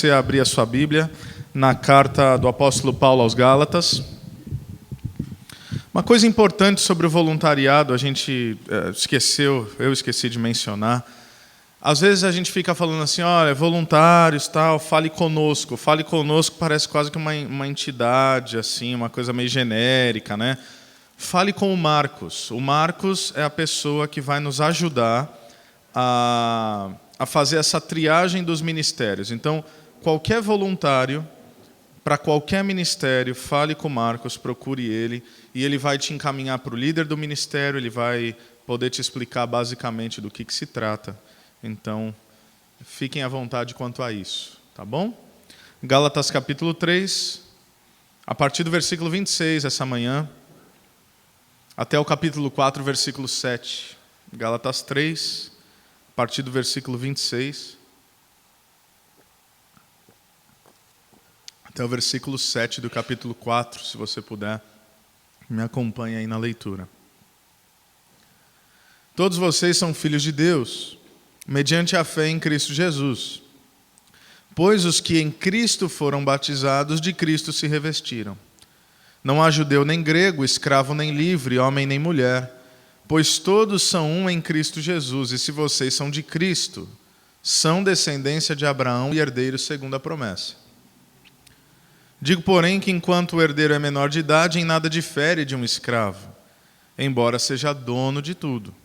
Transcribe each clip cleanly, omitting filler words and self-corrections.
você abrir a sua Bíblia na carta do apóstolo Paulo aos Gálatas. Uma coisa importante sobre o voluntariado, a gente eu esqueci de mencionar. Às vezes a gente fica falando assim, olha, voluntários, tal, fale conosco. Fale conosco parece quase que uma entidade, assim, uma coisa meio genérica, né? Fale com o Marcos. O Marcos é a pessoa que vai nos ajudar a fazer essa triagem dos ministérios. Então, qualquer voluntário, para qualquer ministério, fale com o Marcos, procure ele, e ele vai te encaminhar para o líder do ministério, ele vai poder te explicar basicamente do que se trata. Então, fiquem à vontade quanto a isso, tá bom? Gálatas capítulo 3, a partir do versículo 26, essa manhã, até o capítulo 4, versículo 7. Gálatas 3, a partir do versículo 26, até o versículo 7 do capítulo 4, se você puder, me acompanhe aí na leitura. Todos vocês são filhos de Deus, mediante a fé em Cristo Jesus. Pois os que em Cristo foram batizados, de Cristo se revestiram. Não há judeu nem grego, escravo nem livre, homem nem mulher, pois todos são um em Cristo Jesus. E se vocês são de Cristo, são descendência de Abraão e herdeiros segundo a promessa. Digo, porém, que enquanto o herdeiro é menor de idade, em nada difere de um escravo, embora seja dono de tudo.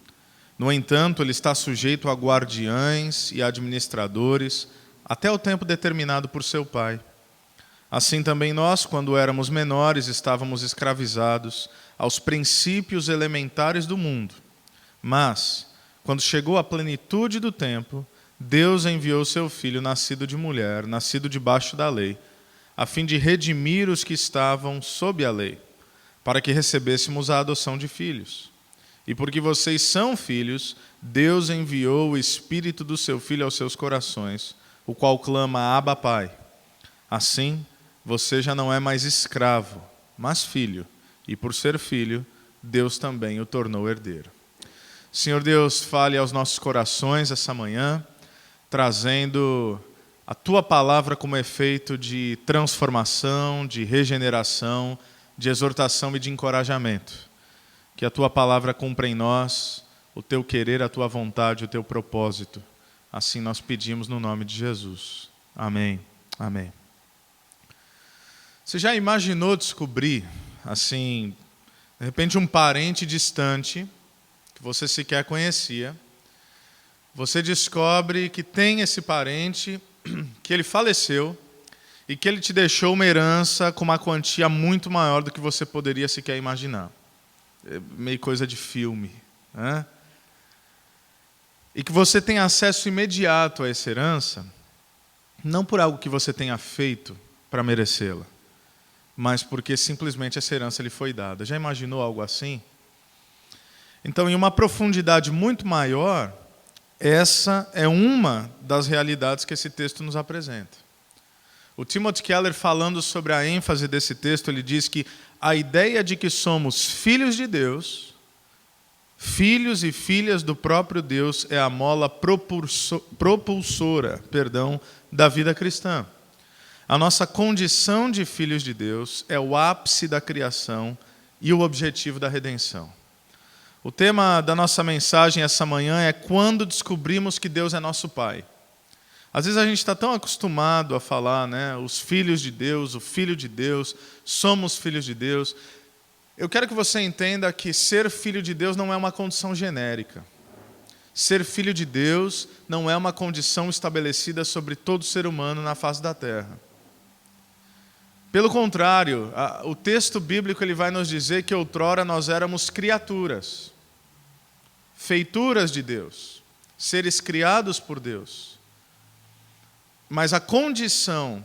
No entanto, ele está sujeito a guardiães e administradores, até o tempo determinado por seu pai. Assim também nós, quando éramos menores, estávamos escravizados aos princípios elementares do mundo. Mas, quando chegou a plenitude do tempo, Deus enviou seu Filho, nascido de mulher, nascido debaixo da lei, a fim de redimir os que estavam sob a lei, para que recebêssemos a adoção de filhos. E porque vocês são filhos, Deus enviou o Espírito do seu Filho aos seus corações, o qual clama, Abba, Pai. Assim, você já não é mais escravo, mas filho, e por ser filho, Deus também o tornou herdeiro. Senhor Deus, fale aos nossos corações essa manhã, trazendo a Tua palavra como efeito de transformação, de regeneração, de exortação e de encorajamento. Que a Tua palavra cumpra em nós o Teu querer, a Tua vontade, o Teu propósito. Assim nós pedimos no nome de Jesus. Amém. Amém. Você já imaginou descobrir, assim, de repente um parente distante, que você sequer conhecia, você descobre que tem esse parente, que ele faleceu e que ele te deixou uma herança com uma quantia muito maior do que você poderia sequer imaginar. É meio coisa de filme, né? E que você tem acesso imediato a essa herança, não por algo que você tenha feito para merecê-la, mas porque simplesmente essa herança lhe foi dada. Já imaginou algo assim? Então, em uma profundidade muito maior, essa é uma das realidades que esse texto nos apresenta. O Timothy Keller, falando sobre a ênfase desse texto, ele diz que a ideia de que somos filhos de Deus, filhos e filhas do próprio Deus, é a mola propulsora, da vida cristã. A nossa condição de filhos de Deus é o ápice da criação e o objetivo da redenção. O tema da nossa mensagem essa manhã é quando descobrimos que Deus é nosso Pai. Às vezes a gente está tão acostumado a falar, né, os filhos de Deus, o Filho de Deus, somos filhos de Deus. Eu quero que você entenda que ser filho de Deus não é uma condição genérica. Ser filho de Deus não é uma condição estabelecida sobre todo ser humano na face da terra. Pelo contrário, o texto bíblico ele vai nos dizer que outrora nós éramos criaturas, feituras de Deus, seres criados por Deus. Mas a condição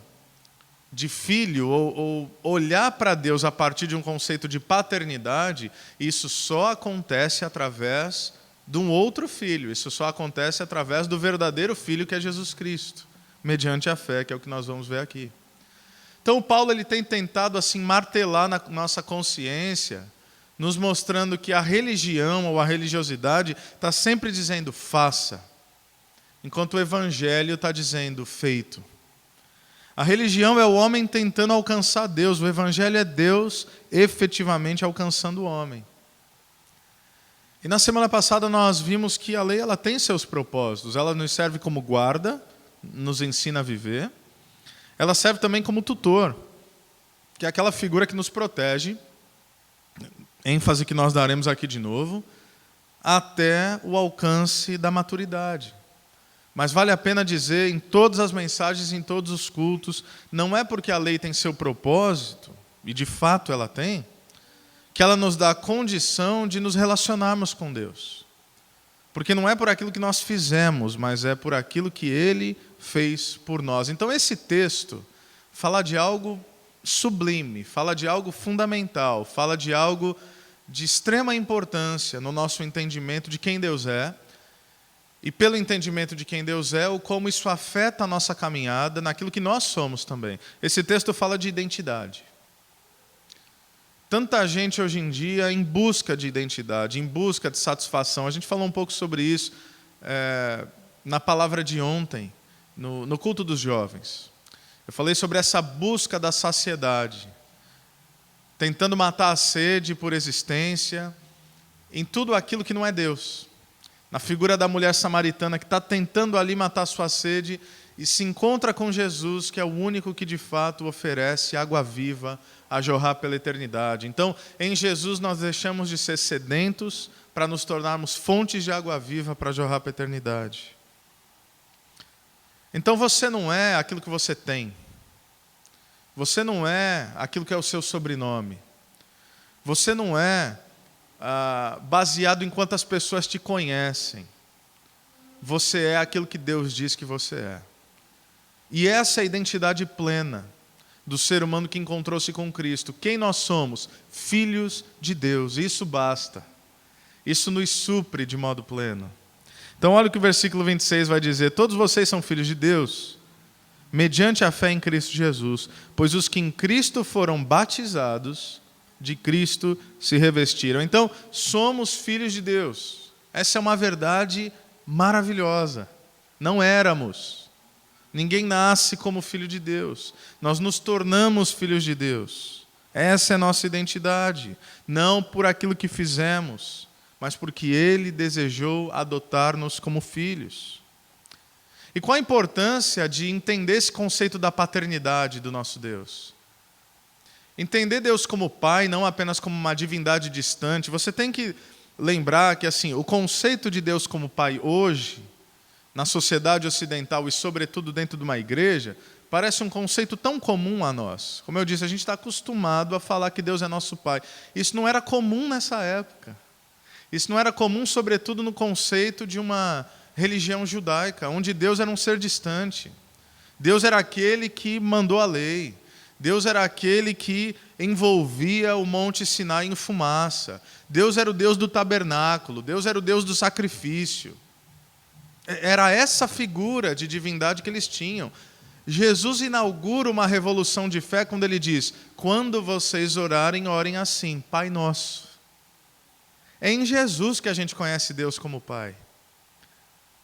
de filho, ou olhar para Deus a partir de um conceito de paternidade, isso só acontece através de um outro filho, isso só acontece através do verdadeiro filho que é Jesus Cristo, mediante a fé, que é o que nós vamos ver aqui. Então, o Paulo ele tem tentado assim martelar na nossa consciência, nos mostrando que a religião ou a religiosidade está sempre dizendo faça, enquanto o Evangelho está dizendo feito. A religião é o homem tentando alcançar Deus. O evangelho é Deus efetivamente alcançando o homem. E na semana passada nós vimos que a lei ela tem seus propósitos. Ela nos serve como guarda, nos ensina a viver. Ela serve também como tutor, que é aquela figura que nos protege, ênfase que nós daremos aqui de novo, até o alcance da maturidade. Mas vale a pena dizer, em todas as mensagens, em todos os cultos, não é porque a lei tem seu propósito, e de fato ela tem, que ela nos dá a condição de nos relacionarmos com Deus. Porque não é por aquilo que nós fizemos, mas é por aquilo que Ele fez por nós. Então esse texto fala de algo sublime, fala de algo fundamental, fala de algo de extrema importância no nosso entendimento de quem Deus é, e pelo entendimento de quem Deus é, o como isso afeta a nossa caminhada naquilo que nós somos também. Esse texto fala de identidade. Tanta gente hoje em dia em busca de identidade, em busca de satisfação. A gente falou um pouco sobre isso na palavra de ontem, no culto dos jovens. Eu falei sobre essa busca da saciedade, tentando matar a sede por existência, em tudo aquilo que não é Deus. Na figura da mulher samaritana que está tentando ali matar sua sede e se encontra com Jesus, que é o único que de fato oferece água viva a jorrar pela eternidade. Então, em Jesus nós deixamos de ser sedentos para nos tornarmos fontes de água viva para jorrar para a eternidade. Então você não é aquilo que você tem. Você não é aquilo que é o seu sobrenome. Você não é baseado em quantas pessoas te conhecem. Você é aquilo que Deus diz que você é. E essa é a identidade plena do ser humano que encontrou-se com Cristo. Quem nós somos? Filhos de Deus. Isso basta. Isso nos supre de modo pleno. Então olha o que o versículo 26 vai dizer. Todos vocês são filhos de Deus, mediante a fé em Cristo Jesus, pois os que em Cristo foram batizados, de Cristo se revestiram. Então, somos filhos de Deus. Essa é uma verdade maravilhosa. Não éramos. Ninguém nasce como filho de Deus. Nós nos tornamos filhos de Deus. Essa é a nossa identidade. Não por aquilo que fizemos, mas porque Ele desejou adotar-nos como filhos. E qual a importância de entender esse conceito da paternidade do nosso Deus? Entender Deus como Pai, não apenas como uma divindade distante. Você tem que lembrar que assim, o conceito de Deus como Pai hoje, na sociedade ocidental e sobretudo dentro de uma igreja, parece um conceito tão comum a nós. Como eu disse, a gente está acostumado a falar que Deus é nosso Pai. Isso não era comum nessa época. Isso não era comum, sobretudo, no conceito de uma religião judaica, onde Deus era um ser distante. Deus era aquele que mandou a lei. Deus era aquele que envolvia o Monte Sinai em fumaça. Deus era o Deus do tabernáculo. Deus era o Deus do sacrifício. Era essa figura de divindade que eles tinham. Jesus inaugura uma revolução de fé quando ele diz: quando vocês orarem, orem assim, Pai Nosso. É em Jesus que a gente conhece Deus como Pai.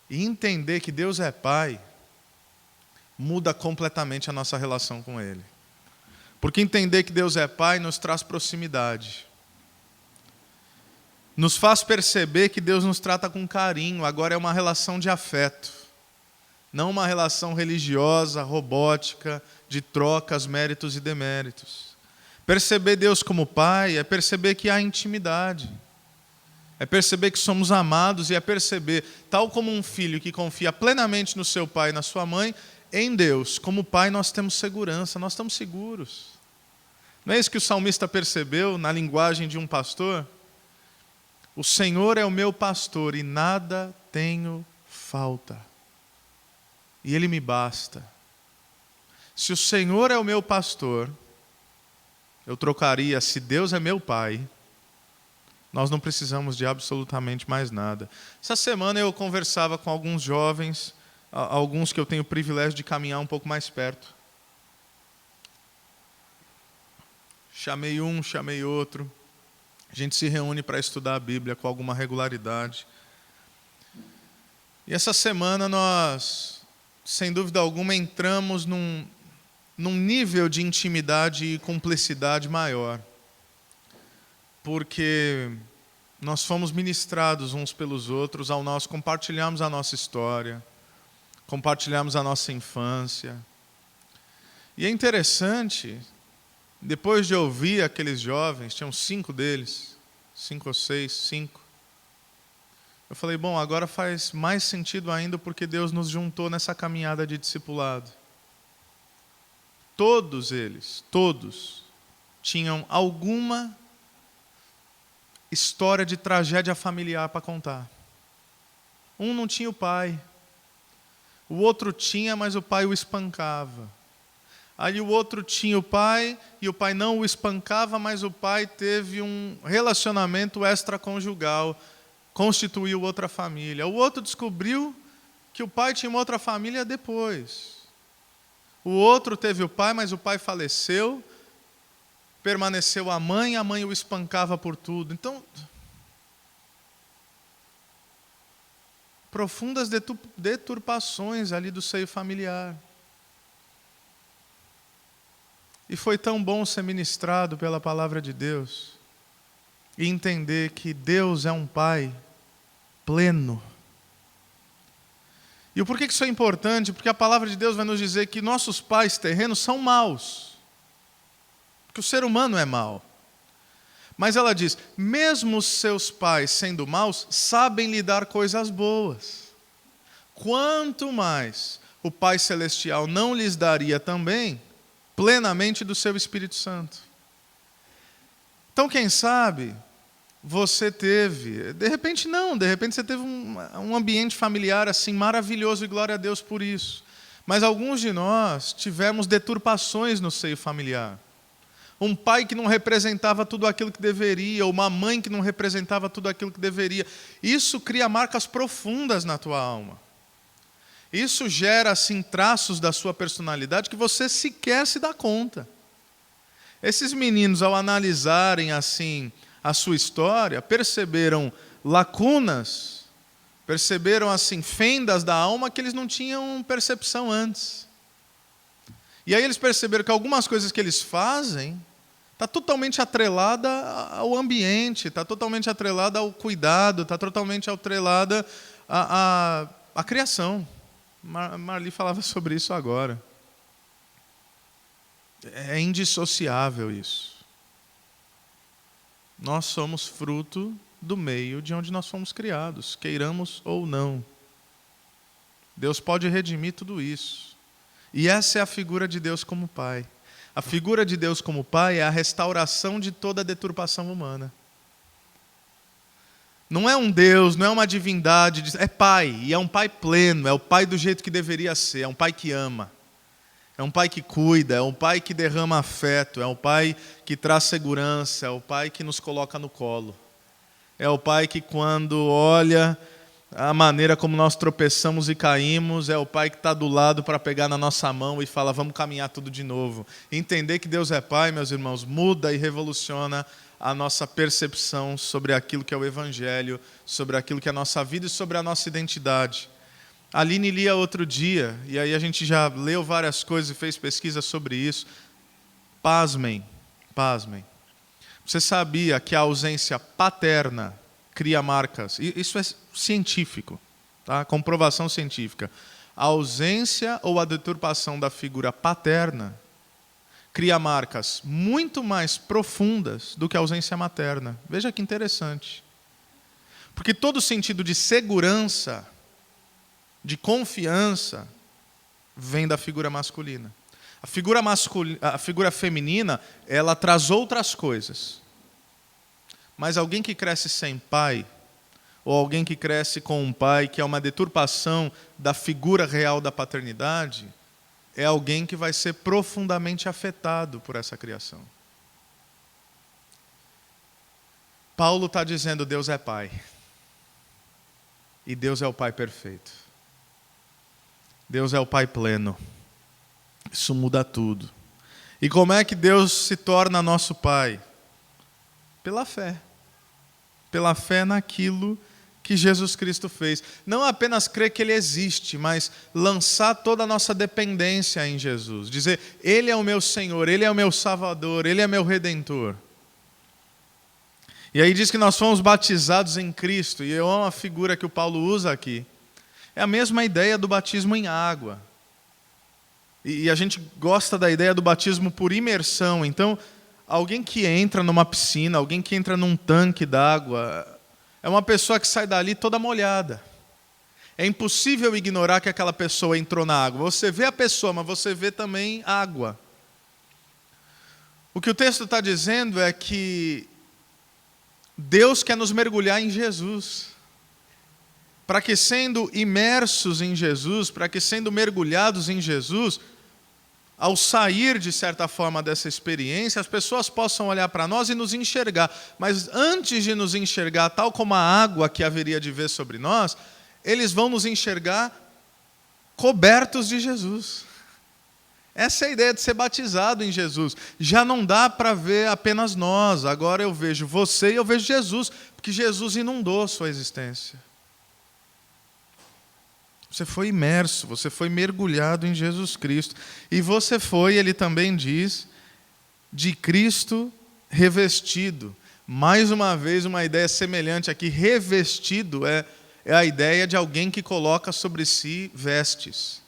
E entender que Deus é Pai muda completamente a nossa relação com Ele. Porque entender que Deus é Pai nos traz proximidade. Nos faz perceber que Deus nos trata com carinho. Agora é uma relação de afeto. Não uma relação religiosa, robótica, de trocas, méritos e deméritos. Perceber Deus como Pai é perceber que há intimidade. É perceber que somos amados e é perceber, tal como um filho que confia plenamente no seu pai e na sua mãe, em Deus, como Pai, nós temos segurança, nós estamos seguros. Não é isso que o salmista percebeu na linguagem de um pastor? O Senhor é o meu pastor e nada tenho falta. E Ele me basta. Se o Senhor é o meu pastor, eu trocaria, se Deus é meu Pai, nós não precisamos de absolutamente mais nada. Essa semana eu conversava com alguns jovens, alguns que eu tenho o privilégio de caminhar um pouco mais perto. Chamei um, chamei outro. A gente se reúne para estudar a Bíblia com alguma regularidade. E essa semana nós, sem dúvida alguma, entramos num nível de intimidade e cumplicidade maior, porque nós fomos ministrados uns pelos outros ao nós compartilharmos a nossa história, compartilharmos a nossa infância. E é interessante, depois de ouvir aqueles jovens, tinham 5 deles, 5 ou 6, 5. Eu falei, bom, agora faz mais sentido ainda porque Deus nos juntou nessa caminhada de discipulado. Todos eles, todos, tinham alguma história de tragédia familiar para contar. Um não tinha o pai. O outro tinha, mas o pai o espancava. Aí o outro tinha o pai, e o pai não o espancava, mas o pai teve um relacionamento extraconjugal, constituiu outra família. O outro descobriu que o pai tinha uma outra família depois. O outro teve o pai, mas o pai faleceu, permaneceu a mãe o espancava por tudo. Então, profundas deturpações ali do seio familiar. E foi tão bom ser ministrado pela palavra de Deus e entender que Deus é um Pai pleno. E por que isso é importante? Porque a palavra de Deus vai nos dizer que nossos pais terrenos são maus. Porque o ser humano é mau. Mas ela diz, mesmo os seus pais sendo maus, sabem lhe dar coisas boas. Quanto mais o Pai Celestial não lhes daria também plenamente do seu Espírito Santo. Então, quem sabe, você teve, de repente você teve um ambiente familiar assim maravilhoso e glória a Deus por isso. Mas alguns de nós tivemos deturpações no seio familiar. Um pai que não representava tudo aquilo que deveria, ou uma mãe que não representava tudo aquilo que deveria. Isso cria marcas profundas na tua alma. Isso gera assim traços da sua personalidade que você sequer se dá conta. Esses meninos, ao analisarem assim a sua história, perceberam lacunas, perceberam assim fendas da alma que eles não tinham percepção antes. E aí eles perceberam que algumas coisas que eles fazem está totalmente atrelada ao ambiente, está totalmente atrelada ao cuidado, está totalmente atrelada à criação. Marli falava sobre isso agora. É indissociável isso. Nós somos fruto do meio de onde nós fomos criados, queiramos ou não. Deus pode redimir tudo isso. E essa é a figura de Deus como Pai. A figura de Deus como Pai é a restauração de toda a deturpação humana. Não é um Deus, não é uma divindade, é Pai, e é um Pai pleno, é o Pai do jeito que deveria ser, é um Pai que ama, é um Pai que cuida, é um Pai que derrama afeto, é um Pai que traz segurança, é o Pai que nos coloca no colo. É o Pai que quando olha a maneira como nós tropeçamos e caímos, é o Pai que está do lado para pegar na nossa mão e fala, vamos caminhar tudo de novo. Entender que Deus é Pai, meus irmãos, muda e revoluciona a nossa percepção sobre aquilo que é o Evangelho, sobre aquilo que é a nossa vida e sobre a nossa identidade. A Aline lia outro dia, e aí a gente já leu várias coisas e fez pesquisa sobre isso. Pasmem. Você sabia que a ausência paterna cria marcas? Isso é científico, tá? Comprovação científica. A ausência ou a deturpação da figura paterna cria marcas muito mais profundas do que a ausência materna. Veja que interessante. Porque todo sentido de segurança, de confiança, vem da figura masculina. A figura feminina, ela traz outras coisas. Mas alguém que cresce sem pai, ou alguém que cresce com um pai que é uma deturpação da figura real da paternidade, é alguém que vai ser profundamente afetado por essa criação. Paulo está dizendo, Deus é Pai. E Deus é o Pai perfeito. Deus é o Pai pleno. Isso muda tudo. E como é que Deus se torna nosso Pai? Pela fé. Pela fé naquilo que Jesus Cristo fez. Não apenas crer que Ele existe, mas lançar toda a nossa dependência em Jesus. Dizer, Ele é o meu Senhor, Ele é o meu Salvador, Ele é meu Redentor. E aí diz que nós fomos batizados em Cristo, e eu amo a figura que o Paulo usa aqui. É a mesma ideia do batismo em água. E a gente gosta da ideia do batismo por imersão. Então, alguém que entra numa piscina, alguém que entra num tanque d'água, é uma pessoa que sai dali toda molhada. É impossível ignorar que aquela pessoa entrou na água. Você vê a pessoa, mas você vê também água. O que o texto está dizendo é que Deus quer nos mergulhar em Jesus. Para que, sendo imersos em Jesus, para que, sendo mergulhados em Jesus, ao sair, de certa forma, dessa experiência, as pessoas possam olhar para nós e nos enxergar. Mas antes de nos enxergar, tal como a água que haveria de ver sobre nós, eles vão nos enxergar cobertos de Jesus. Essa é a ideia de ser batizado em Jesus. Já não dá para ver apenas nós. Agora eu vejo você e eu vejo Jesus, porque Jesus inundou a sua existência. Você foi imerso, você foi mergulhado em Jesus Cristo. E você foi, ele também diz, de Cristo revestido. Mais uma vez, uma ideia semelhante aqui. Revestido é a ideia de alguém que coloca sobre si vestes.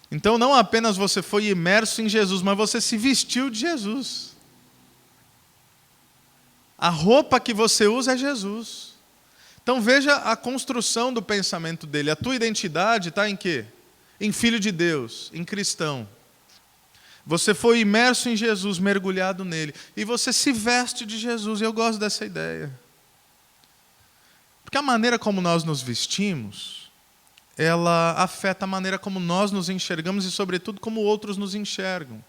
Então, não apenas você foi imerso em Jesus, mas você se vestiu de Jesus. A roupa que você usa é Jesus. Então veja a construção do pensamento dele. A tua identidade está em quê? Em filho de Deus, em cristão. Você foi imerso em Jesus, mergulhado nele. E você se veste de Jesus. E eu gosto dessa ideia. Porque a maneira como nós nos vestimos, ela afeta a maneira como nós nos enxergamos e, sobretudo, como outros nos enxergam.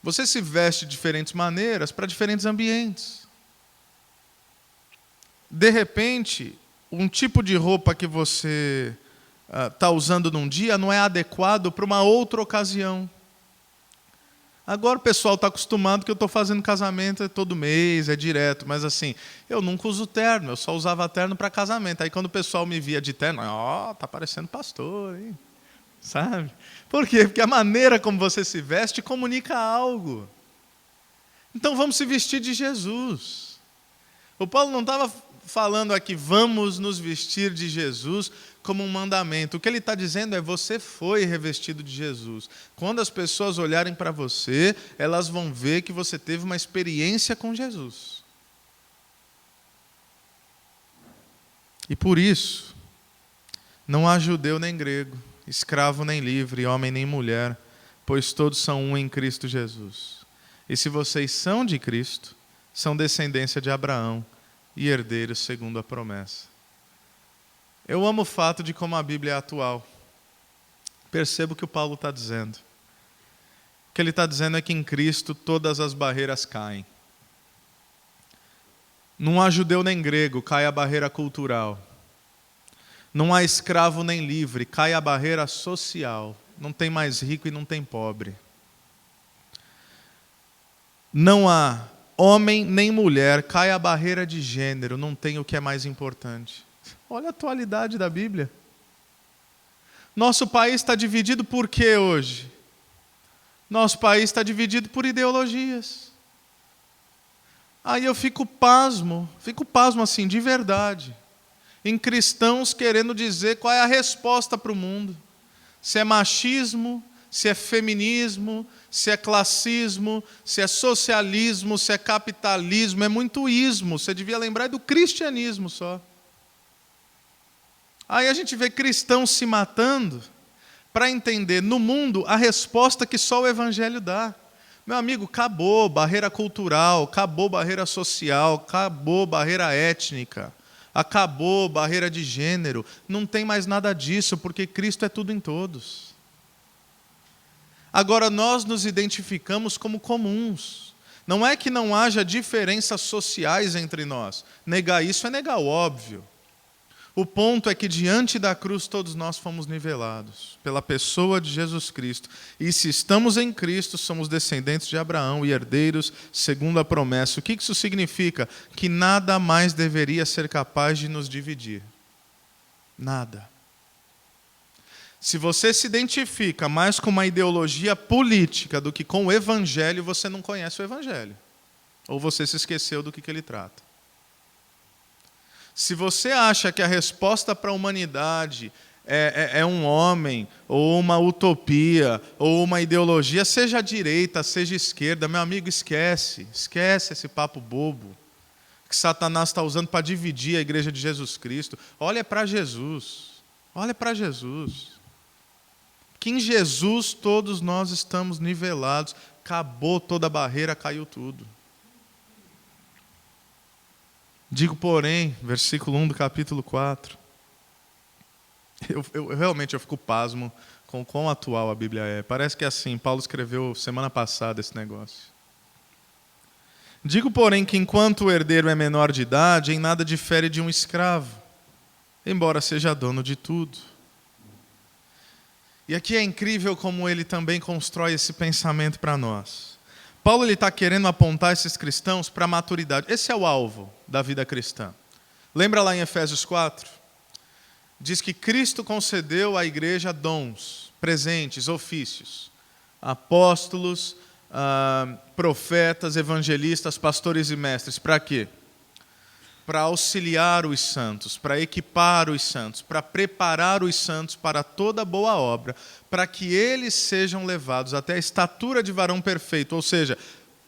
Você se veste de diferentes maneiras para diferentes ambientes. De repente, um tipo de roupa que você está usando num dia não é adequado para uma outra ocasião. Agora o pessoal está acostumado que eu estou fazendo casamento todo mês, é direto, mas assim, eu nunca uso terno, eu só usava terno para casamento. Aí quando o pessoal me via de terno, tá parecendo pastor, hein? Sabe? Por quê? Porque a maneira como você se veste comunica algo. Então vamos se vestir de Jesus. O Paulo não estava falando aqui, vamos nos vestir de Jesus como um mandamento. O que ele está dizendo é, você foi revestido de Jesus. Quando as pessoas olharem para você, elas vão ver que você teve uma experiência com Jesus. E por isso, não há judeu nem grego, escravo nem livre, homem nem mulher, pois todos são um em Cristo Jesus. E se vocês são de Cristo, são descendência de Abraão, e herdeiros segundo a promessa. Eu amo o fato de como a Bíblia é atual. Percebo o que o Paulo está dizendo. O que ele está dizendo é que em Cristo todas as barreiras caem. Não há judeu nem grego, cai a barreira cultural. Não há escravo nem livre, cai a barreira social. Não tem mais rico e não tem pobre. Não há homem nem mulher, cai a barreira de gênero, não tem o que é mais importante. Olha a atualidade da Bíblia. Nosso país está dividido por quê hoje? Nosso país está dividido por ideologias. Aí eu fico pasmo assim, de verdade, em cristãos querendo dizer qual é a resposta para o mundo. Se é machismo, se é feminismo, se é classismo, se é socialismo, se é capitalismo, é muito ismo. Você devia lembrar do cristianismo só. Aí a gente vê cristãos se matando para entender no mundo a resposta que só o Evangelho dá. Meu amigo, acabou barreira cultural, acabou barreira social, acabou barreira étnica, acabou barreira de gênero. Não tem mais nada disso, porque Cristo é tudo em todos. Agora, nós nos identificamos como comuns. Não é que não haja diferenças sociais entre nós. Negar isso é negar o óbvio. O ponto é que diante da cruz todos nós fomos nivelados pela pessoa de Jesus Cristo. E se estamos em Cristo, somos descendentes de Abraão e herdeiros segundo a promessa. O que isso significa? Que nada mais deveria ser capaz de nos dividir. Nada. Se você se identifica mais com uma ideologia política do que com o Evangelho, você não conhece o Evangelho. Ou você se esqueceu do que ele trata. Se você acha que a resposta para a humanidade é um homem, ou uma utopia, ou uma ideologia, seja direita, seja esquerda, meu amigo, esquece esse papo bobo que Satanás está usando para dividir a igreja de Jesus Cristo. Olha para Jesus, que em Jesus todos nós estamos nivelados, acabou toda a barreira, caiu tudo. Digo, porém, versículo 1 do capítulo 4, eu realmente fico pasmo com quão atual a Bíblia é. Parece que é assim, Paulo escreveu semana passada esse negócio. Digo, porém, que enquanto o herdeiro é menor de idade, em nada difere de um escravo, embora seja dono de tudo. E aqui é incrível como ele também constrói esse pensamento para nós. Paulo está querendo apontar esses cristãos para a maturidade. Esse é o alvo da vida cristã. Lembra lá em Efésios 4? Diz que Cristo concedeu à igreja dons, presentes, ofícios. Apóstolos, profetas, evangelistas, pastores e mestres. Para quê? Para auxiliar os santos, para equipar os santos, para preparar os santos para toda boa obra, para que eles sejam levados até a estatura de varão perfeito, ou seja,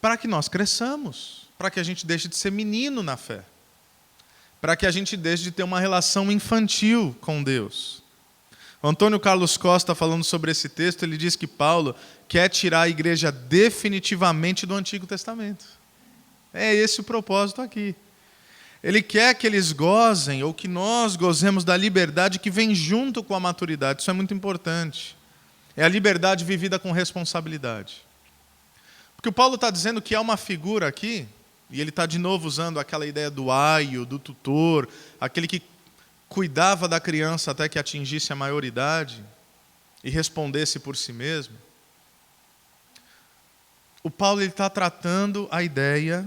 para que nós cresçamos, para que a gente deixe de ser menino na fé, para que a gente deixe de ter uma relação infantil com Deus. O Antônio Carlos Costa, falando sobre esse texto, ele diz que Paulo quer tirar a igreja definitivamente do Antigo Testamento. É esse o propósito aqui. Ele quer que eles gozem, ou que nós gozemos da liberdade que vem junto com a maturidade. Isso é muito importante. É a liberdade vivida com responsabilidade. Porque o Paulo está dizendo que há uma figura aqui, e ele está de novo usando aquela ideia do aio, do tutor, aquele que cuidava da criança até que atingisse a maioridade e respondesse por si mesmo. O Paulo está tratando a ideia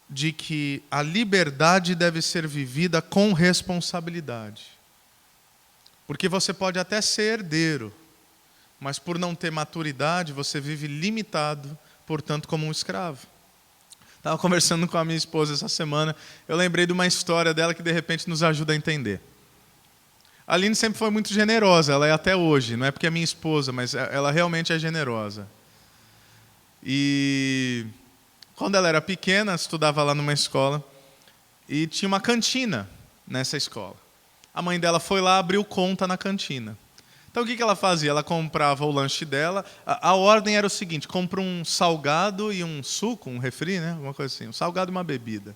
de que a liberdade deve ser vivida com responsabilidade. Porque você pode até ser herdeiro, mas por não ter maturidade, você vive limitado, portanto, como um escravo. Estava conversando com a minha esposa essa semana, eu lembrei de uma história dela que de repente nos ajuda a entender. A Aline sempre foi muito generosa, ela é até hoje, não é porque é minha esposa, mas ela realmente é generosa. E quando ela era pequena, estudava lá numa escola, e tinha uma cantina nessa escola. A mãe dela foi lá, abriu conta na cantina. Então o que ela fazia? Ela comprava o lanche dela, a ordem era o seguinte, compra um salgado e um suco, um refri, né? Alguma coisa assim, um salgado e uma bebida.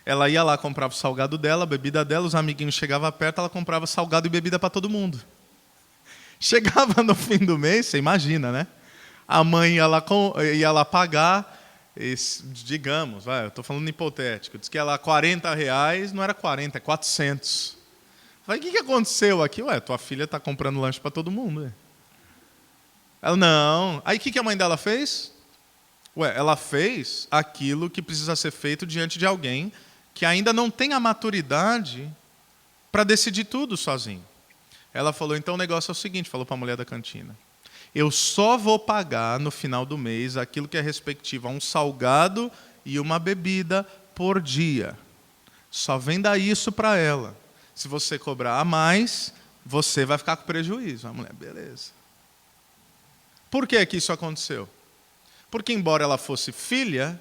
Ela ia lá, comprava o salgado dela, a bebida dela, os amiguinhos chegavam perto, ela comprava salgado e bebida para todo mundo. Chegava no fim do mês, você imagina, né? A mãe ia lá pagar, digamos, eu estou falando hipotético, diz que ia lá R$40, não era 40, é 400. Falei, o que aconteceu aqui? Tua filha está comprando lanche para todo mundo. Ela, não. Aí o que a mãe dela fez? Ela fez aquilo que precisa ser feito diante de alguém que ainda não tem a maturidade para decidir tudo sozinho. Ela falou, então o negócio é o seguinte, falou para a mulher da cantina. Eu só vou pagar no final do mês aquilo que é respectivo a um salgado e uma bebida por dia. Só venda isso para ela. Se você cobrar a mais, você vai ficar com prejuízo. A mulher, beleza. Por que isso aconteceu? Porque, embora ela fosse filha,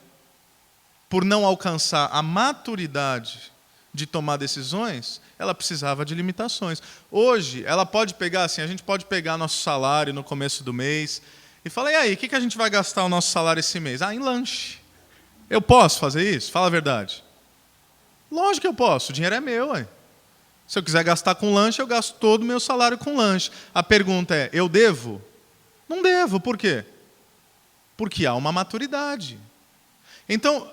por não alcançar a maturidade de tomar decisões, ela precisava de limitações. Hoje, ela pode pegar, assim, a gente pode pegar nosso salário no começo do mês e falar, e aí, o que a gente vai gastar o nosso salário esse mês? Em lanche. Eu posso fazer isso? Fala a verdade. Lógico que eu posso, o dinheiro é meu, Se eu quiser gastar com lanche, eu gasto todo o meu salário com lanche. A pergunta é, eu devo? Não devo, por quê? Porque há uma maturidade. Então,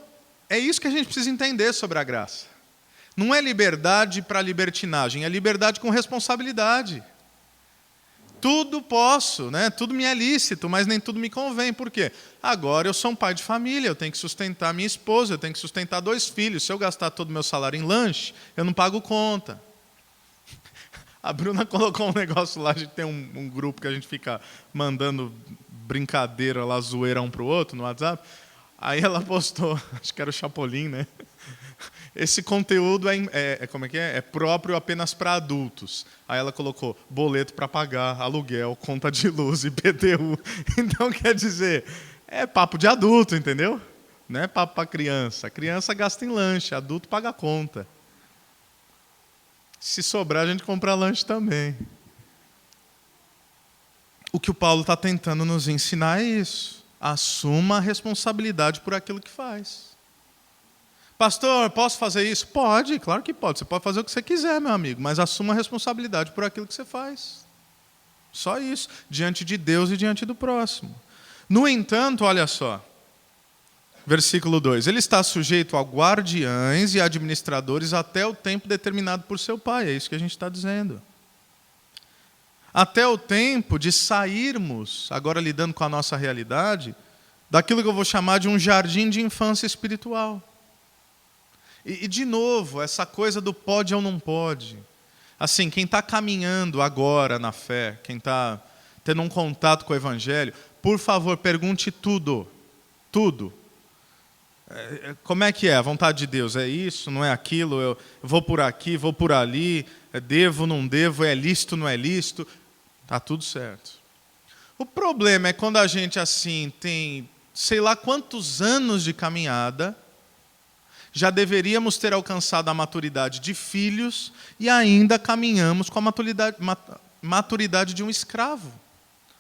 é isso que a gente precisa entender sobre a graça. Não é liberdade para libertinagem, é liberdade com responsabilidade. Tudo posso, né? Tudo me é lícito, mas nem tudo me convém. Por quê? Agora eu sou um pai de família, eu tenho que sustentar minha esposa, eu tenho que sustentar 2 filhos. Se eu gastar todo o meu salário em lanche, eu não pago conta. A Bruna colocou um negócio lá, a gente tem um grupo que a gente fica mandando brincadeira lá, zoeira um para o outro no WhatsApp. Aí ela postou, acho que era o Chapolin, né? Esse conteúdo como é que é? É próprio apenas para adultos. Aí ela colocou boleto para pagar, aluguel, conta de luz, IPTU. Então, quer dizer, é papo de adulto, entendeu? Não é papo para criança. A criança gasta em lanche, adulto paga a conta. Se sobrar, a gente compra lanche também. O que o Paulo está tentando nos ensinar é isso. Assuma a responsabilidade por aquilo que faz. Pastor, posso fazer isso? Pode, claro que pode. Você pode fazer o que você quiser, meu amigo, mas assuma a responsabilidade por aquilo que você faz. Só isso, diante de Deus e diante do próximo. No entanto, olha só, versículo 2. Ele está sujeito a guardiães e administradores até o tempo determinado por seu pai. É isso que a gente está dizendo. Até o tempo de sairmos, agora lidando com a nossa realidade, daquilo que eu vou chamar de um jardim de infância espiritual. E de novo, essa coisa do pode ou não pode. Assim, quem está caminhando agora na fé, quem está tendo um contato com o Evangelho, por favor, pergunte tudo. Tudo. Como é que é a vontade de Deus? É isso, não é aquilo? Eu vou por aqui, vou por ali, devo, não devo, é lícito, não é lícito? Está tudo certo. O problema é quando a gente assim tem, sei lá quantos anos de caminhada, já deveríamos ter alcançado a maturidade de filhos e ainda caminhamos com a maturidade de um escravo,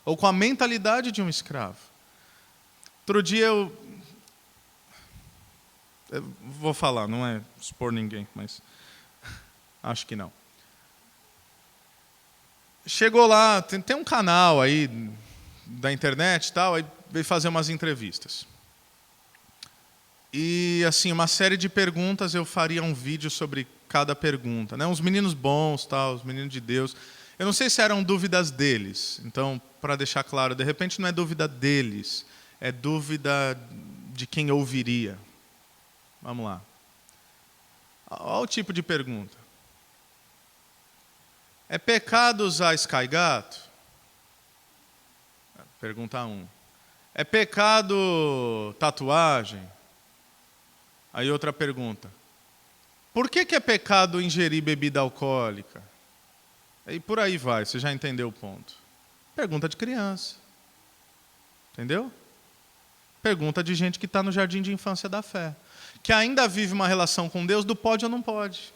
ou com a mentalidade de um escravo. Outro dia eu vou falar, não é expor ninguém, mas acho que não. Chegou lá, tem um canal aí da internet e tal, aí veio fazer umas entrevistas. E, assim, uma série de perguntas, eu faria um vídeo sobre cada pergunta, né? Uns meninos bons, tal, os meninos de Deus. Eu não sei se eram dúvidas deles. Então, para deixar claro, de repente não é dúvida deles, é dúvida de quem ouviria. Vamos lá. Olha o tipo de pergunta. É pecado usar Sky Gato? Pergunta 1. É pecado tatuagem? Aí outra pergunta. Por que é pecado ingerir bebida alcoólica? E por aí vai, você já entendeu o ponto. Pergunta de criança. Entendeu? Pergunta de gente que está no jardim de infância da fé. Que ainda vive uma relação com Deus do pode ou não pode.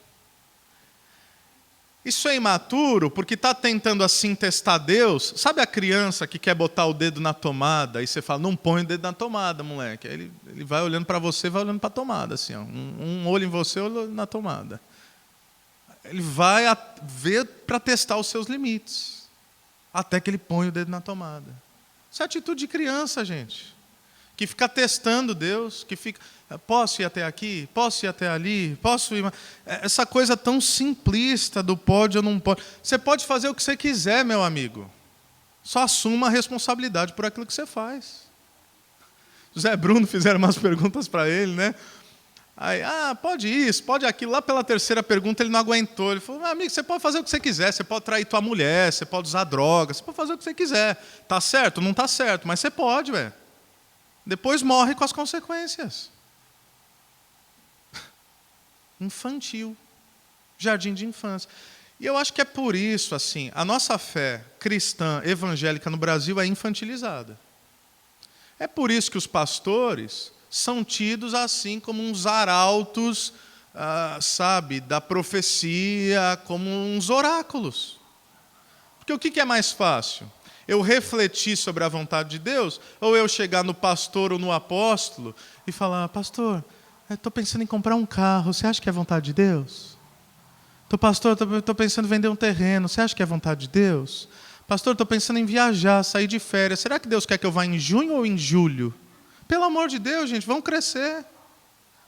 Isso é imaturo porque está tentando assim testar Deus. Sabe a criança que quer botar o dedo na tomada e você fala, não põe o dedo na tomada, moleque. Aí ele vai olhando para você, vai olhando para a tomada, assim, ó. Um olho em você, olho na tomada. Ele vai ver para testar os seus limites, até que ele põe o dedo na tomada. Isso é atitude de criança, gente, que fica testando Deus, que fica, posso ir até aqui, posso ir até ali, posso ir... Essa coisa tão simplista do pode ou não pode. Você pode fazer o que você quiser, meu amigo. Só assuma a responsabilidade por aquilo que você faz. José Bruno fizeram umas perguntas para ele, né? Aí, pode isso, pode aquilo. Lá pela terceira pergunta ele não aguentou. Ele falou, meu amigo, você pode fazer o que você quiser. Você pode trair tua mulher, você pode usar drogas, você pode fazer o que você quiser. Tá certo? Não tá certo, mas você pode, velho. Depois morre com as consequências. Infantil. Jardim de infância. E eu acho que é por isso, assim, a nossa fé cristã, evangélica no Brasil é infantilizada. É por isso que os pastores são tidos assim como uns arautos, sabe, da profecia, como uns oráculos. Porque o que é mais fácil? Eu refletir sobre a vontade de Deus, ou eu chegar no pastor ou no apóstolo e falar, pastor, estou pensando em comprar um carro, você acha que é vontade de Deus? Pastor, estou pensando em vender um terreno, você acha que é vontade de Deus? Pastor, estou pensando em viajar, sair de férias, será que Deus quer que eu vá em junho ou em julho? Pelo amor de Deus, gente, vamos crescer.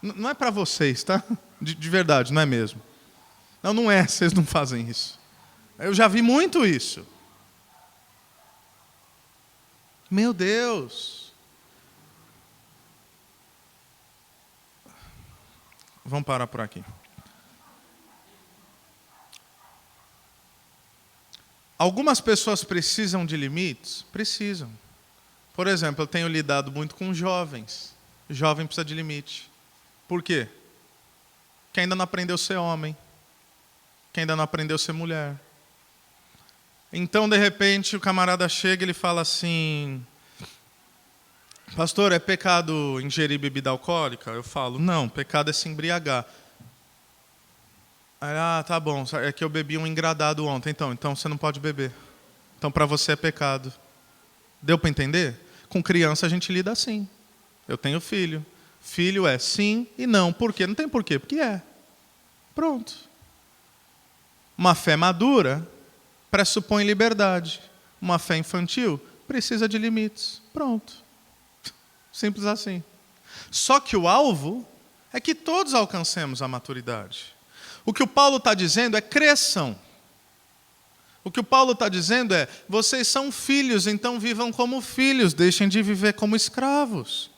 Não é para vocês, tá? De verdade, não é mesmo? Não, não é, vocês não fazem isso. Eu já vi muito isso. Meu Deus. Vamos parar por aqui. Algumas pessoas precisam de limites? Precisam. Por exemplo, eu tenho lidado muito com jovens. Jovem precisa de limite. Por quê? Que ainda não aprendeu a ser homem. Que ainda não aprendeu a ser mulher. Então, de repente, o camarada chega e ele fala assim: pastor, é pecado ingerir bebida alcoólica? Eu falo: não, pecado é se embriagar. Aí, tá bom, é que eu bebi um engradado ontem. Então você não pode beber. Então, para você é pecado. Deu para entender? Com criança a gente lida assim. Eu tenho filho. Filho é sim e não. Por quê? Não tem porquê, porque é. Pronto. Uma fé madura pressupõe liberdade. Uma fé infantil precisa de limites. Pronto. Simples assim. Só que o alvo é que todos alcancemos a maturidade. O que o Paulo está dizendo é: cresçam. O que o Paulo está dizendo é: vocês são filhos, então vivam como filhos, deixem de viver como escravos.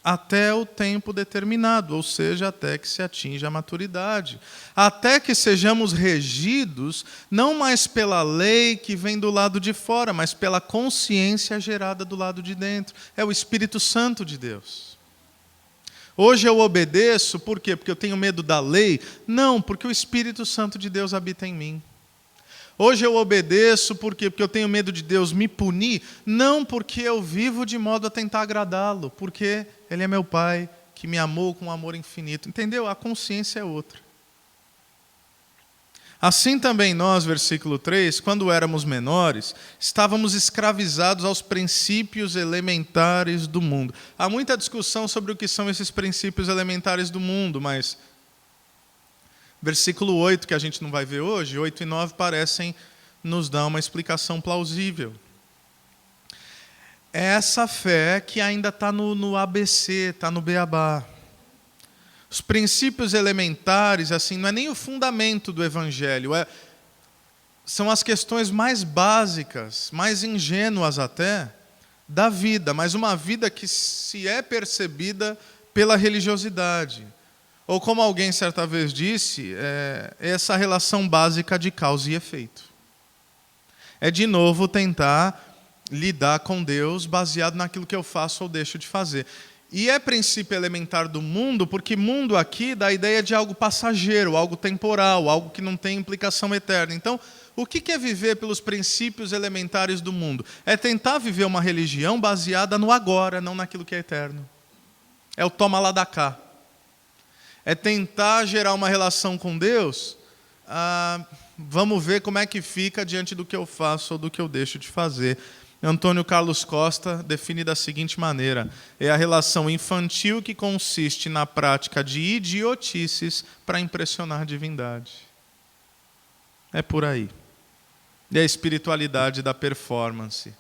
Até o tempo determinado, ou seja, até que se atinja a maturidade. Até que sejamos regidos, não mais pela lei que vem do lado de fora, mas pela consciência gerada do lado de dentro. É o Espírito Santo de Deus. Hoje eu obedeço, por quê? Porque eu tenho medo da lei? Não, porque o Espírito Santo de Deus habita em mim. Hoje eu obedeço, por quê? Porque eu tenho medo de Deus me punir? Não, porque eu vivo de modo a tentar agradá-lo, porque Ele é meu Pai, que me amou com um amor infinito. Entendeu? A consciência é outra. Assim também nós, versículo 3, quando éramos menores, estávamos escravizados aos princípios elementares do mundo. Há muita discussão sobre o que são esses princípios elementares do mundo, mas versículo 8, que a gente não vai ver hoje, 8 e 9 parecem nos dar uma explicação plausível. É essa fé que ainda está no ABC, está no beabá. Os princípios elementares, assim, não é nem o fundamento do Evangelho, são as questões mais básicas, mais ingênuas até, da vida, mas uma vida que se é percebida pela religiosidade. Ou como alguém certa vez disse, é essa relação básica de causa e efeito. É de novo tentar lidar com Deus baseado naquilo que eu faço ou deixo de fazer. E é princípio elementar do mundo, porque mundo aqui dá a ideia de algo passageiro, algo temporal, algo que não tem implicação eterna. Então, o que é viver pelos princípios elementares do mundo? É tentar viver uma religião baseada no agora, não naquilo que é eterno. É o toma lá da cá. É tentar gerar uma relação com Deus, vamos ver como é que fica diante do que eu faço ou do que eu deixo de fazer. Antônio Carlos Costa define da seguinte maneira: é a relação infantil que consiste na prática de idiotices para impressionar a divindade. É por aí. E a espiritualidade da performance.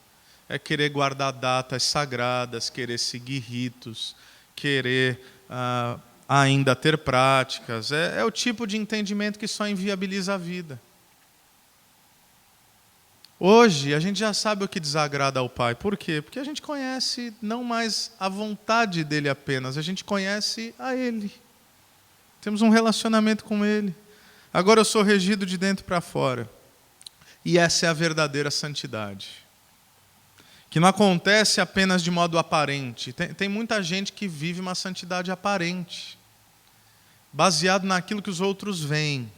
É querer guardar datas sagradas, querer seguir ritos, querer ainda ter práticas. É o tipo de entendimento que só inviabiliza a vida. Hoje, a gente já sabe o que desagrada ao Pai. Por quê? Porque a gente conhece não mais a vontade dEle apenas, a gente conhece a Ele. Temos um relacionamento com Ele. Agora eu sou regido de dentro para fora. E essa é a verdadeira santidade. Que não acontece apenas de modo aparente. Tem muita gente que vive uma santidade aparente, baseado naquilo que os outros veem.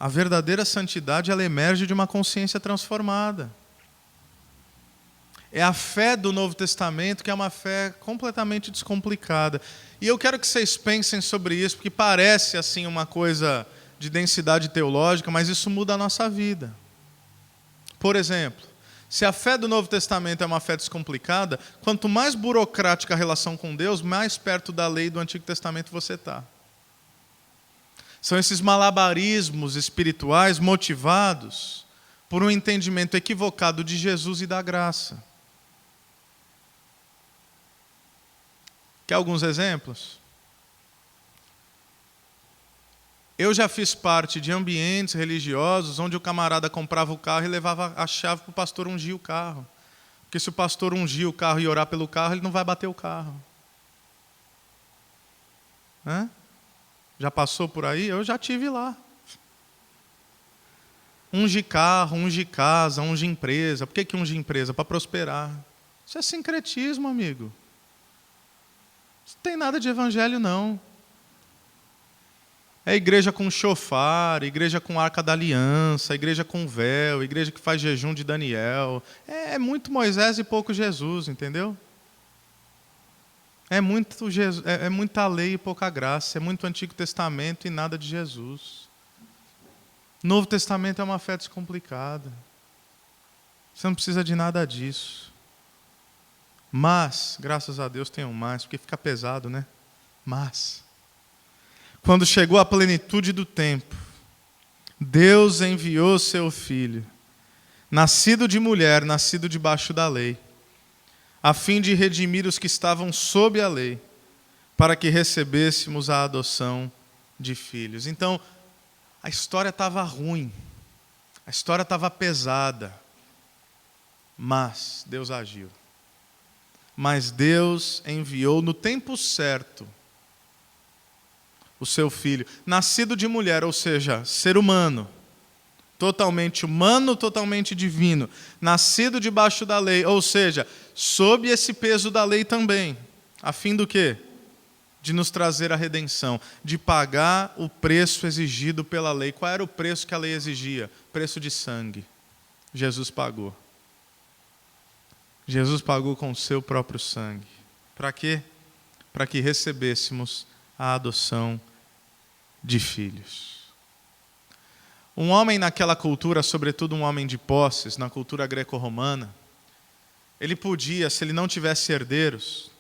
A verdadeira santidade, ela emerge de uma consciência transformada. É a fé do Novo Testamento, que é uma fé completamente descomplicada. E eu quero que vocês pensem sobre isso, porque parece assim uma coisa de densidade teológica, mas isso muda a nossa vida. Por exemplo, se a fé do Novo Testamento é uma fé descomplicada, quanto mais burocrática a relação com Deus, mais perto da lei do Antigo Testamento você está. São esses malabarismos espirituais motivados por um entendimento equivocado de Jesus e da graça. Quer alguns exemplos? Eu já fiz parte de ambientes religiosos onde o camarada comprava o carro e levava a chave para o pastor ungir o carro. Porque se o pastor ungir o carro e orar pelo carro, ele não vai bater o carro. Hã? Já passou por aí? Eu já tive lá. Unge carro, unge casa, unge empresa. Por que unge empresa? Para prosperar. Isso é sincretismo, amigo. Isso não tem nada de evangelho, não. É igreja com chofar, igreja com arca da aliança, igreja com véu, igreja que faz jejum de Daniel. É muito Moisés e pouco Jesus, entendeu? É muita lei e pouca graça, é muito Antigo Testamento e nada de Jesus. Novo Testamento é uma fé descomplicada. Você não precisa de nada disso. Mas, graças a Deus tem um mais, porque fica pesado, né? Mas, quando chegou a plenitude do tempo, Deus enviou seu Filho, nascido de mulher, nascido debaixo da lei, a fim de redimir os que estavam sob a lei, para que recebêssemos a adoção de filhos. Então, a história estava ruim, a história estava pesada, mas Deus agiu. Mas Deus enviou no tempo certo o seu Filho, nascido de mulher, ou seja, ser humano, totalmente divino, nascido debaixo da lei, ou seja, sob esse peso da lei também, a fim do quê? De nos trazer a redenção, de pagar o preço exigido pela lei. Qual era o preço que a lei exigia? Preço de sangue. Jesus pagou. Jesus pagou com o seu próprio sangue. Para quê? Para que recebêssemos a adoção de filhos. Um homem naquela cultura, sobretudo um homem de posses, na cultura greco-romana, ele podia, se ele não tivesse herdeiros,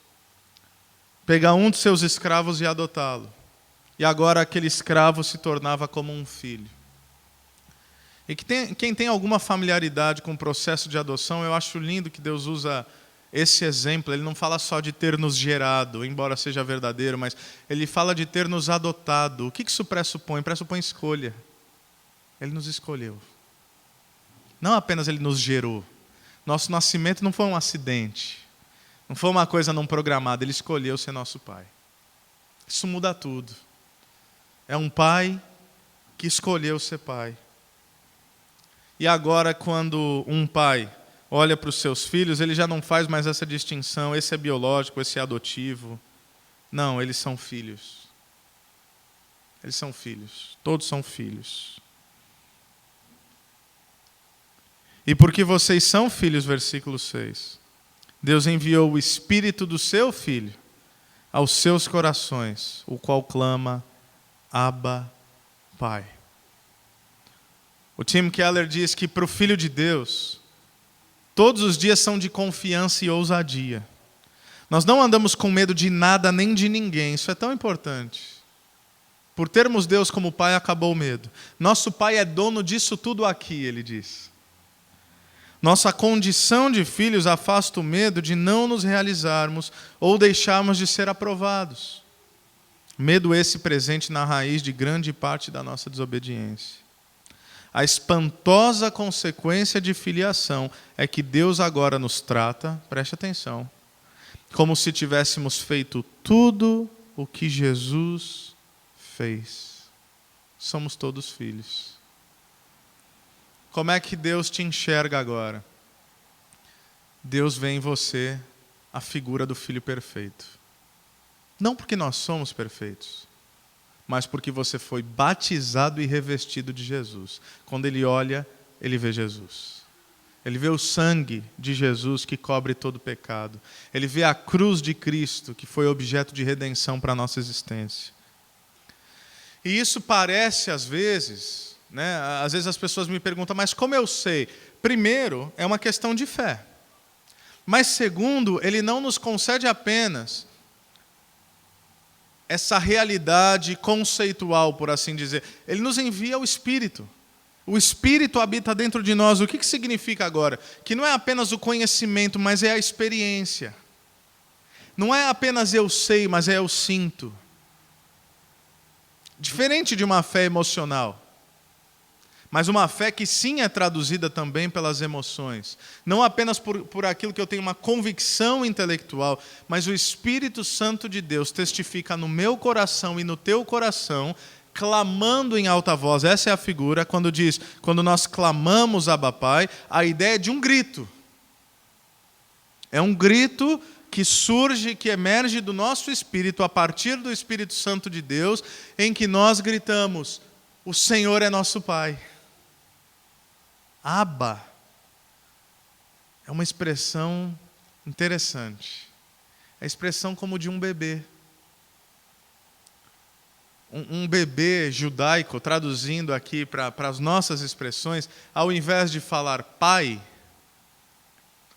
pegar um dos seus escravos e adotá-lo. E agora aquele escravo se tornava como um filho. E quem tem alguma familiaridade com o processo de adoção, eu acho lindo que Deus usa esse exemplo. Ele não fala só de ter nos gerado, embora seja verdadeiro, mas ele fala de ter nos adotado. O que isso pressupõe? Pressupõe escolha. Ele nos escolheu. Não apenas ele nos gerou. Nosso nascimento não foi um acidente. Não foi uma coisa não programada. Ele escolheu ser nosso pai. Isso muda tudo. É um pai que escolheu ser pai. E agora, quando um pai olha para os seus filhos, ele já não faz mais essa distinção, esse é biológico, esse é adotivo. Não, eles são filhos. Eles são filhos. Todos são filhos. E porque vocês são filhos, versículo 6, Deus enviou o Espírito do seu Filho aos seus corações, o qual clama, Abba, Pai. O Tim Keller diz que para o Filho de Deus, todos os dias são de confiança e ousadia. Nós não andamos com medo de nada nem de ninguém, isso é tão importante. Por termos Deus como Pai, acabou o medo. Nosso Pai é dono disso tudo aqui, ele diz. Nossa condição de filhos afasta o medo de não nos realizarmos ou deixarmos de ser aprovados. Medo esse presente na raiz de grande parte da nossa desobediência. A espantosa consequência de filiação é que Deus agora nos trata, preste atenção, como se tivéssemos feito tudo o que Jesus fez. Somos todos filhos. Como é que Deus te enxerga agora? Deus vê em você a figura do Filho perfeito. Não porque nós somos perfeitos, mas porque você foi batizado e revestido de Jesus. Quando ele olha, ele vê Jesus. Ele vê o sangue de Jesus que cobre todo pecado. Ele vê a cruz de Cristo, que foi objeto de redenção para a nossa existência. E isso parece, às vezes, né? Às vezes as pessoas me perguntam, mas como eu sei? Primeiro, é uma questão de fé. Mas segundo, ele não nos concede apenas essa realidade conceitual, por assim dizer. Ele nos envia o Espírito. O Espírito habita dentro de nós. O que significa agora? Que não é apenas o conhecimento, mas é a experiência. Não é apenas eu sei, mas é eu sinto. Diferente de uma fé emocional. Mas uma fé que sim é traduzida também pelas emoções. Não apenas por aquilo que eu tenho uma convicção intelectual, mas o Espírito Santo de Deus testifica no meu coração e no teu coração, clamando em alta voz. Essa é a figura quando diz, quando nós clamamos Abba Pai, a ideia é de um grito. É um grito que surge, que emerge do nosso espírito, a partir do Espírito Santo de Deus, em que nós gritamos, o Senhor é nosso Pai. Abba é uma expressão interessante. É a expressão como de um bebê. Um bebê judaico, traduzindo aqui para as nossas expressões, ao invés de falar pai,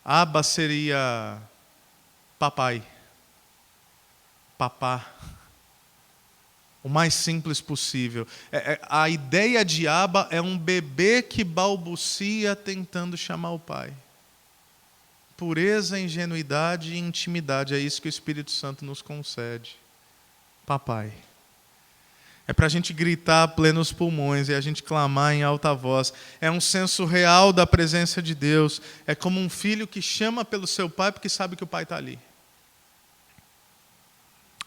Abba seria papai, papá. O mais simples possível. A ideia de Abba é um bebê que balbucia tentando chamar o pai. Pureza, ingenuidade e intimidade, é isso que o Espírito Santo nos concede. Papai. É para a gente gritar a plenos pulmões e a gente clamar em alta voz. É um senso real da presença de Deus. É como um filho que chama pelo seu pai porque sabe que o pai está ali.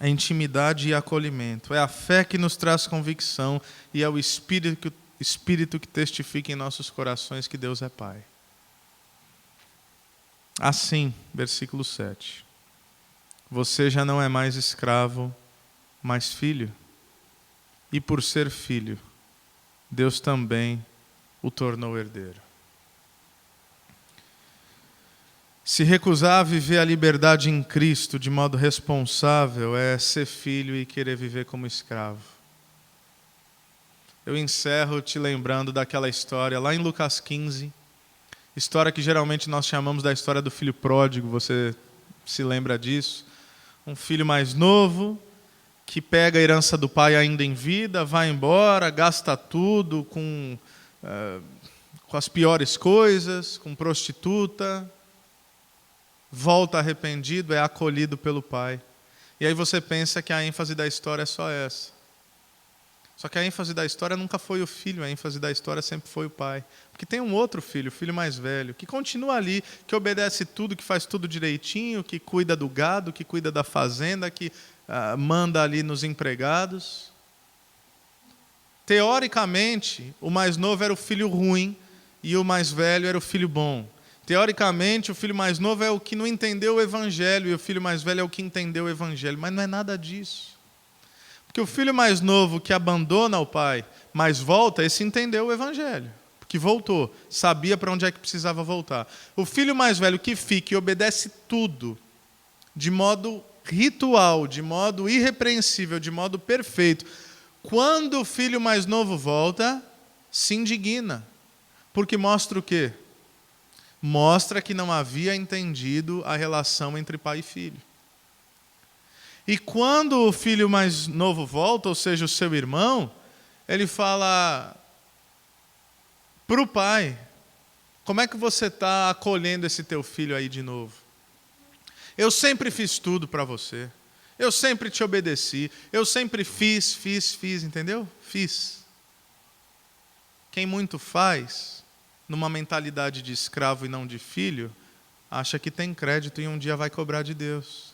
É intimidade e acolhimento. É a fé que nos traz convicção e é o Espírito que testifica em nossos corações que Deus é Pai. Assim, versículo 7. Você já não é mais escravo, mas filho. E por ser filho, Deus também o tornou herdeiro. Se recusar a viver a liberdade em Cristo de modo responsável é ser filho e querer viver como escravo. Eu encerro te lembrando daquela história lá em Lucas 15, história que geralmente nós chamamos da história do filho pródigo, você se lembra disso? Um filho mais novo que pega a herança do pai ainda em vida, vai embora, gasta tudo com as piores coisas, com prostituta, volta arrependido, é acolhido pelo pai. E aí você pensa que a ênfase da história é só essa. Só que a ênfase da história nunca foi o filho, a ênfase da história sempre foi o pai. Porque tem um outro filho, o filho mais velho, que continua ali, que obedece tudo, que faz tudo direitinho, que cuida do gado, que cuida da fazenda, que manda ali nos empregados. Teoricamente, o mais novo era o filho ruim e o mais velho era o filho bom. Teoricamente, o filho mais novo é o que não entendeu o evangelho e o filho mais velho é o que entendeu o evangelho. Mas não é nada disso. Porque o filho mais novo que abandona o pai, mas volta, esse entendeu o evangelho. Porque voltou, sabia para onde é que precisava voltar. O filho mais velho que fica e obedece tudo, de modo ritual, de modo irrepreensível, de modo perfeito. Quando o filho mais novo volta, se indigna. Porque mostra o quê? Mostra que não havia entendido a relação entre pai e filho. E quando o filho mais novo volta, ou seja, o seu irmão, ele fala para o pai, como é que você está acolhendo esse teu filho aí de novo? Eu sempre fiz tudo para você. Eu sempre te obedeci. Eu sempre fiz, entendeu? Fiz. Quem muito faz, numa mentalidade de escravo e não de filho, acha que tem crédito e um dia vai cobrar de Deus.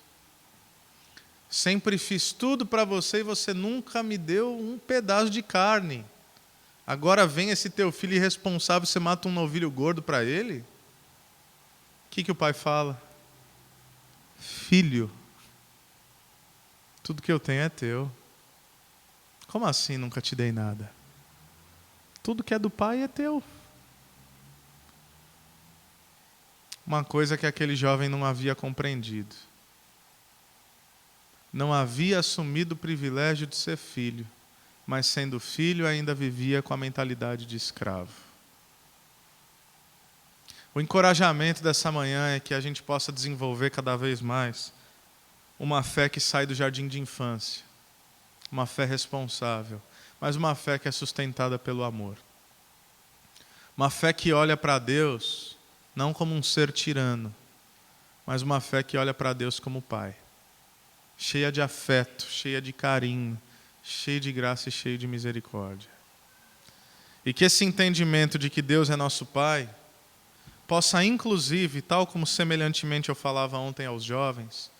Sempre fiz tudo para você e você nunca me deu um pedaço de carne. Agora vem esse teu filho irresponsável, você mata um novilho gordo para ele? O que o pai fala? Filho, tudo que eu tenho é teu. Como assim nunca te dei nada? Tudo que é do pai é teu. Uma coisa que aquele jovem não havia compreendido. Não havia assumido o privilégio de ser filho, mas sendo filho ainda vivia com a mentalidade de escravo. O encorajamento dessa manhã é que a gente possa desenvolver cada vez mais uma fé que sai do jardim de infância, uma fé responsável, mas uma fé que é sustentada pelo amor. Uma fé que olha para Deus não como um ser tirano, mas uma fé que olha para Deus como Pai. Cheia de afeto, cheia de carinho, cheio de graça e cheio de misericórdia. E que esse entendimento de que Deus é nosso Pai possa, inclusive, tal como semelhantemente eu falava ontem aos jovens,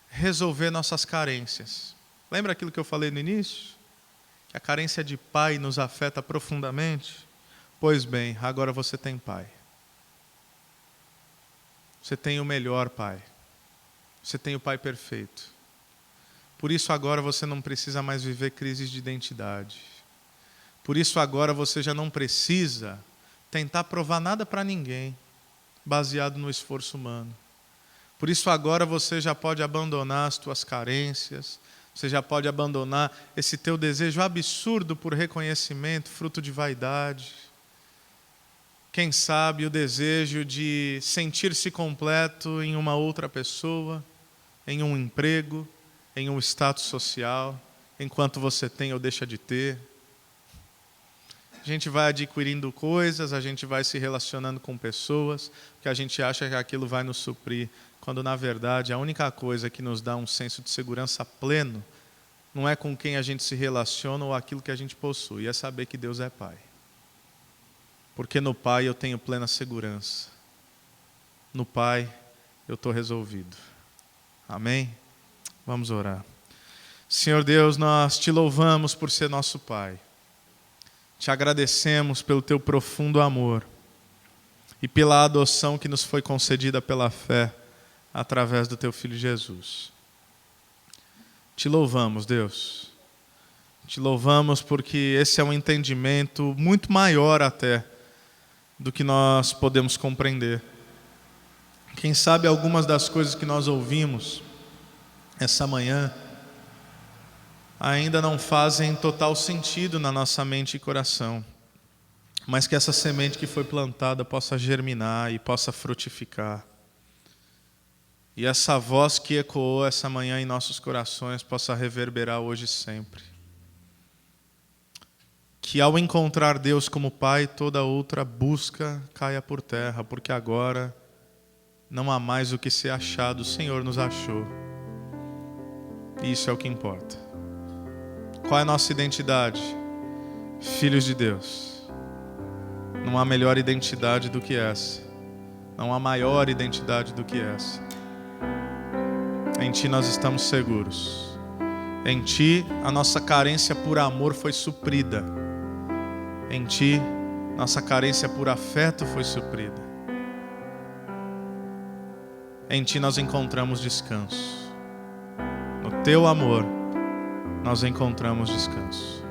resolver nossas carências. Lembra aquilo que eu falei no início? Que a carência de pai nos afeta profundamente? Pois bem, agora você tem pai. Você tem o melhor pai. Você tem o pai perfeito. Por isso agora você não precisa mais viver crises de identidade. Por isso agora você já não precisa tentar provar nada para ninguém, baseado no esforço humano. Por isso agora você já pode abandonar as tuas carências, você já pode abandonar esse teu desejo absurdo por reconhecimento, fruto de vaidade. Quem sabe o desejo de sentir-se completo em uma outra pessoa, em um emprego, em um status social, enquanto você tem ou deixa de ter. A gente vai adquirindo coisas, a gente vai se relacionando com pessoas, que a gente acha que aquilo vai nos suprir, quando na verdade a única coisa que nos dá um senso de segurança pleno não é com quem a gente se relaciona ou aquilo que a gente possui, é saber que Deus é Pai. Porque no Pai eu tenho plena segurança. No Pai eu estou resolvido. Amém? Vamos orar. Senhor Deus, nós te louvamos por ser nosso Pai. Te agradecemos pelo teu profundo amor e pela adoção que nos foi concedida pela fé através do teu Filho Jesus. Te louvamos, Deus. Te louvamos porque esse é um entendimento muito maior até do que nós podemos compreender. Quem sabe algumas das coisas que nós ouvimos essa manhã ainda não fazem total sentido na nossa mente e coração, mas que essa semente que foi plantada possa germinar e possa frutificar. E essa voz que ecoou essa manhã em nossos corações possa reverberar hoje e sempre. Que ao encontrar Deus como Pai, toda outra busca caia por terra, porque agora não há mais o que ser achado, o Senhor nos achou. E isso é o que importa. Qual é a nossa identidade? Filhos de Deus. Não há melhor identidade do que essa. Não há maior identidade do que essa. Em Ti nós estamos seguros. Em Ti a nossa carência por amor foi suprida. Em Ti nossa carência por afeto foi suprida. Em Ti nós encontramos descanso. No Teu amor nós encontramos descanso.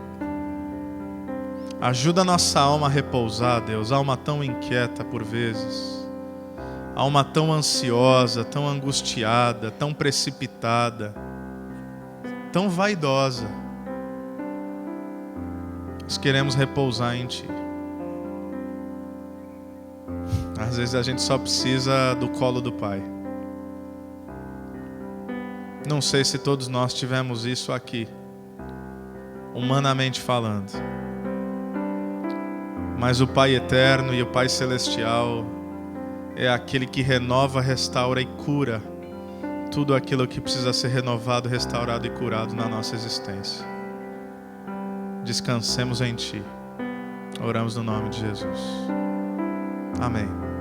Ajuda a nossa alma a repousar, Deus, alma tão inquieta por vezes, alma tão ansiosa, tão angustiada, tão precipitada, tão vaidosa. Nós queremos repousar em Ti. Às vezes a gente só precisa do colo do Pai. Não sei se todos nós tivemos isso aqui, humanamente falando. Mas o Pai eterno e o Pai celestial é aquele que renova, restaura e cura tudo aquilo que precisa ser renovado, restaurado e curado na nossa existência. Descansemos em Ti. Oramos no nome de Jesus. Amém.